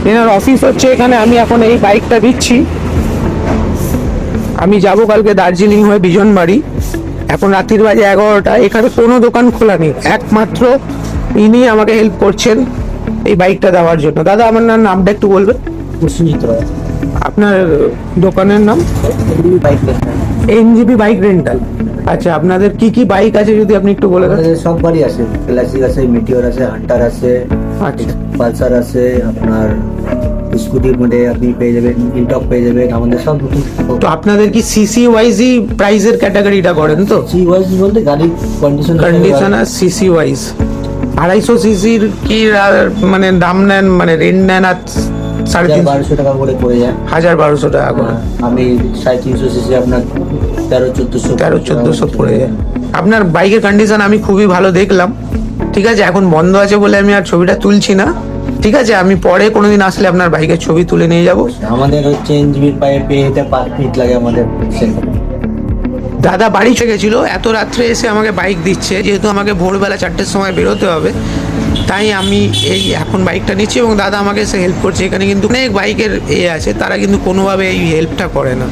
এনার অফিস হচ্ছে এখানে। আমি এখন এই বাইকটা দিচ্ছি। আমি যাব কালকে দার্জিলিং হয়ে বিজনবাড়ি। এখন রাত্রির বাজে 11টা। এখানে কোনো দোকান খোলা নেই, একমাত্র ইনি আমাকে হেল্প করছেন এই বাইকটা দেওয়ার জন্য। দাদা আমার নামটা একটু বলবেন? প্রসেনজিৎ রায়। আপনার দোকানের নাম? Bike rental. NJP bike rental. আচ্ছা, আপনাদের কি কি বাইক আছে যদি আপনি একটু বলে দেন। আমাদের সব গাড়ি আছে, ক্লাসিক আছে, মিটিওর আছে, হান্টার আছে, আচ্ছা, পালসার আছে, আপনার স্কুটির মধ্যে আপনি পেয়ে যাবেন, ইনটক পেয়ে যাবেন, আমাদের সব নতুন। তো আপনাদের কি সিসি ওয়াইজই প্রাইজের ক্যাটাগরিটা করেন তো? সি ওয়াইজ বলতে গাড়ির কন্ডিশন কন্ডিশন আর সিসি ওয়াইজ 250 সিসির কি মানে দাম নেন, মানে রেন্ট নেন? আর 350 1200 টাকা করে পড়ে যায়। 1200 টাকা করে। আমি 350 সিসি আপনার 1300-1400 পড়ে যায়। আপনার বাইকের কন্ডিশন আমি খুবই ভালো দেখলাম। ঠিক আছে, এখন বন্ধ আছে বলে আমি আর ছবিটা তুলছি না। ঠিক আছে, আমি পরে কোনোদিন আসলে আপনার বাইকের ছবি তুলে নিয়ে যাব। আমাদের হচ্ছে এনজিবির পায়ে পেয়ে যেতে 5 মিনিট লাগে আমাদের। দাদা বাড়ি চলে গেছিল, এত রাত্রে এসে আমাকে বাইক দিচ্ছে, যেহেতু আমাকে ভোরবেলা 4টের সময় বেরোতে হবে, তাই আমি এই এখন বাইকটা নিচ্ছি এবং দাদা আমাকে এসে হেল্প করছে। এখানে কিন্তু অনেক বাইকের আছে, তারা কিন্তু কোনোভাবে এই হেল্পটা করে না।